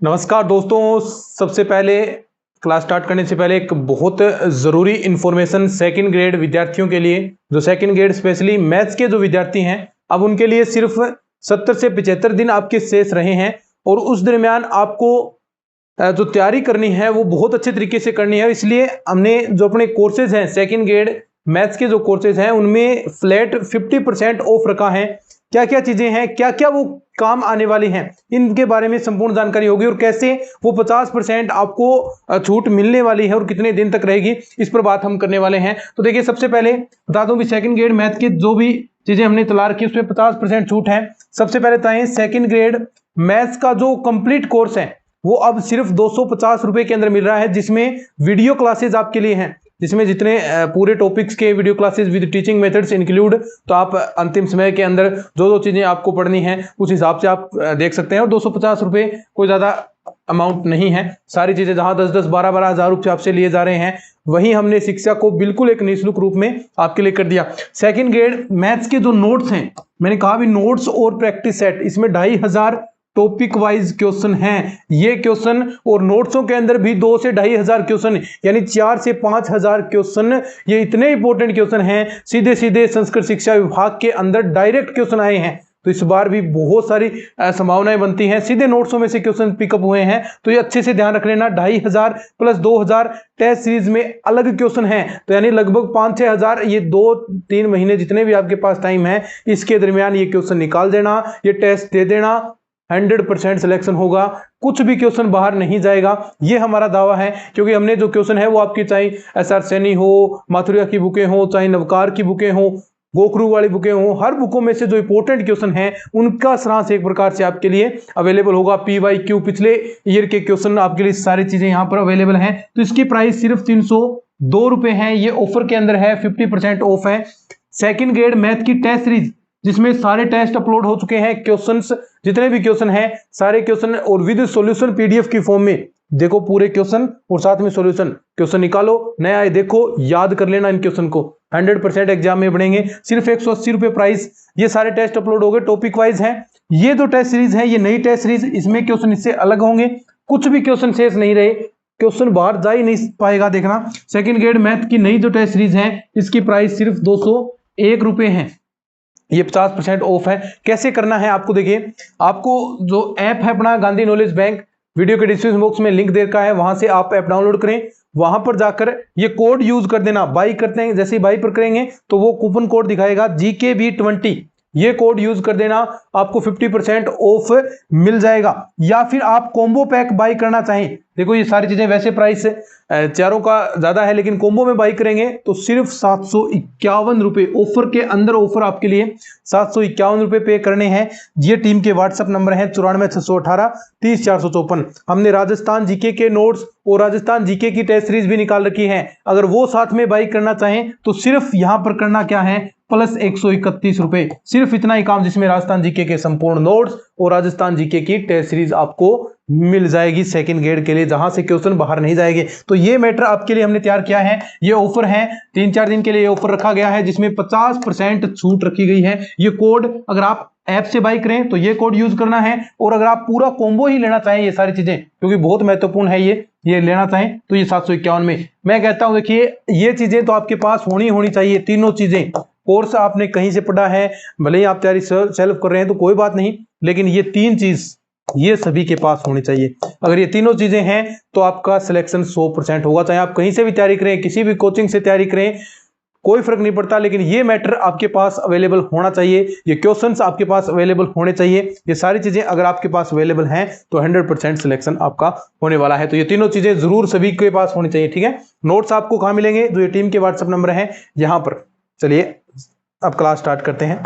नमस्कार दोस्तों, सबसे पहले क्लास स्टार्ट करने से पहले एक बहुत ज़रूरी इन्फॉर्मेशन सेकंड ग्रेड विद्यार्थियों के लिए, जो सेकंड ग्रेड स्पेशली मैथ्स के जो विद्यार्थी हैं, अब उनके लिए सिर्फ 70 से 75 दिन आपके शेष रहे हैं और उस दरमियान आपको जो तैयारी करनी है वो बहुत अच्छे तरीके से करनी है। इसलिए हमने जो अपने कोर्सेज हैं सेकंड ग्रेड मैथ्स के जो कोर्सेज हैं उनमें फ्लैट 50% ऑफ रखा है। क्या क्या चीजें हैं, क्या क्या वो काम आने वाली हैं, इनके बारे में संपूर्ण जानकारी होगी और कैसे वो 50% आपको छूट मिलने वाली है और कितने दिन तक रहेगी, इस पर बात हम करने वाले हैं। तो देखिए, सबसे पहले बता दूं कि सेकंड ग्रेड मैथ की जो भी चीजें हमने तैयार की उसमें 50% छूट है। सबसे पहले बताएं, सेकंड ग्रेड मैथ्स का जो कंप्लीट कोर्स है वो अब सिर्फ 250 रुपए के अंदर मिल रहा है, जिसमें वीडियो क्लासेज आपके लिए हैं, जिसमें जितने पूरे टॉपिक्स के video classes with teaching methods include. तो आप अंतिम समय के अंदर जो जो चीजें आपको पढ़नी है उस हिसाब से आप देख सकते हैं। और 250 रुपए कोई ज्यादा अमाउंट नहीं है। सारी चीजें जहां 10-10, 12-12 हजार रुपये आपसे लिए जा रहे हैं, वहीं हमने शिक्षा को बिल्कुल एक निःशुल्क रूप में आपके लिए कर दिया। सेकेंड ग्रेड मैथ्स के जो नोट्स हैं, मैंने कहा भी नोट्स और प्रैक्टिस सेट, इसमें 2500 टॉपिक वाइज क्वेश्चन हैं। ये क्वेश्चन और नोट्सों के अंदर भी 2 से 2500 क्वेश्चन, यानी 4 से 5000 क्वेश्चन। ये इतने इंपॉर्टेंट क्वेश्चन हैं, सीधे सीधे संस्कृत शिक्षा विभाग के अंदर डायरेक्ट क्वेश्चन आए हैं। तो इस बार भी बहुत सारी संभावनाएं बनती हैं, सीधे नोट्सों में से क्वेश्चन पिकअप हुए हैं। तो ये अच्छे से ध्यान रख लेना, 2500 प्लस 2000 टेस्ट सीरीज में अलग क्वेश्चन हैं, तो यानी लगभग 5-6 हजार। ये 2-3 महीने जितने भी आपके पास टाइम है, इसके दरमियान ये क्वेश्चन निकाल देना, ये टेस्ट दे देना, 100% सिलेक्शन होगा, कुछ भी क्वेश्चन बाहर नहीं जाएगा, ये हमारा दावा है। क्योंकि हमने जो क्वेश्चन है वो आपकी चाहे SR सैनी हो, माथुरिया की बुकें हो, चाहे नवकार की बुकें हो, गोखरू वाली बुकें हो, हर बुकों में से जो इंपॉर्टेंट क्वेश्चन है उनका सारांश एक प्रकार से आपके लिए अवेलेबल होगा। PYQ पिछले ईयर के क्वेश्चन आपके लिए सारी चीजें यहाँ पर अवेलेबल हैं। तो इसकी प्राइस सिर्फ 302 रुपए है। ये ऑफर के अंदर है, 50% ऑफ है। सेकेंड ग्रेड मैथ की टेस्ट सीरीज, जिसमें सारे टेस्ट अपलोड हो चुके हैं, क्वेश्चंस जितने भी क्वेश्चन हैं सारे क्वेश्चन और विद सॉल्यूशन PDF की फॉर्म में। देखो पूरे क्वेश्चन और साथ में सॉल्यूशन, क्वेश्चन निकालो, नया है देखो, याद कर लेना इन क्वेश्चन को, 100% एग्जाम में बढ़ेंगे। सिर्फ 180 रुपए प्राइस। ये सारे टेस्ट अपलोड हो गए, टॉपिक वाइज हैं। ये जो टेस्ट सीरीज है ये नई टेस्ट सीरीज, इसमें क्वेश्चन इससे अलग होंगे, कुछ भी क्वेश्चन शेष नहीं रहे, क्वेश्चन बाहर जा ही नहीं पाएगा। देखना, सेकेंड ग्रेड मैथ की नई जो टेस्ट सीरीज है इसकी प्राइस सिर्फ 201 रुपए है। ये 50% ऑफ है। कैसे करना है आपको, देखिए, आपको जो ऐप है अपना गांधी नॉलेज बैंक, वीडियो के डिस्क्रिप्शन बॉक्स में लिंक दे रखा है, वहां से आप ऐप डाउनलोड करें। वहां पर जाकर ये कोड यूज कर देना, बाई करते हैं, जैसे ही बाई पर करेंगे तो वो कूपन कोड दिखाएगा GKB20, ये कोड यूज कर देना, आपको 50% ऑफ मिल जाएगा। या फिर आप कॉम्बो पैक बाई करना चाहें, देखो ये सारी चीजें वैसे प्राइस चारों का ज्यादा है, लेकिन कॉम्बो में बाई करेंगे तो सिर्फ 751 रुपए, ऑफर के अंदर ऑफर आपके लिए 751 रुपए पे करने हैं। ये टीम के व्हाट्सएप नंबर है 94 618 30 454। हमने राजस्थान जीके के नोट्स और राजस्थान जीके की टेस्ट सीरीज भी निकाल रखी है। अगर वो साथ में बाई करना चाहें तो सिर्फ यहां पर करना क्या है, प्लस 131 रुपए, सिर्फ इतना ही काम, जिसमें राजस्थान जीके के संपूर्ण नोट्स और राजस्थान जीके की टेस्ट सीरीज आपको मिल जाएगी सेकंड ग्रेड के लिए, जहां से क्वेश्चन बाहर नहीं जाएंगे। तो ये मैटर आपके लिए हमने तैयार किया है। ये ऑफर है, 3-4 दिन के लिए ऑफर रखा गया है, जिसमें 50% छूट रखी गई है। ये कोड अगर आप ऐप से बाई करें तो ये कोड यूज करना है, और अगर आप पूरा कॉम्बो ही लेना चाहें, ये सारी चीजें क्योंकि बहुत महत्वपूर्ण है, ये लेना चाहें तो ये 751 में। मैं कहता हूं देखिए, ये चीजें तो आपके पास होनी चाहिए, तीनों चीजें। कोर्स आपने कहीं से पढ़ा है, भले ही आप तैयारी सेल्फ कर रहे हैं तो कोई बात नहीं, लेकिन ये 3 चीज ये सभी के पास होनी चाहिए। अगर ये तीनों चीजें हैं तो आपका सिलेक्शन 100% होगा। चाहे आप कहीं से भी तैयारी करें, किसी भी कोचिंग से तैयारी करें, कोई फर्क नहीं पड़ता, लेकिन ये मैटर आपके पास अवेलेबल होना चाहिए, ये क्वेश्चंस आपके पास अवेलेबल होने चाहिए। ये सारी चीजें अगर आपके पास अवेलेबल हैं तो 100% सिलेक्शन आपका होने वाला है। तो ये तीनों चीजें जरूर सभी के पास होनी चाहिए, ठीक है। नोट्स आपको कहां मिलेंगे, जो ये टीम के व्हाट्सएप नंबर है यहां पर। चलिए अब क्लास स्टार्ट करते हैं।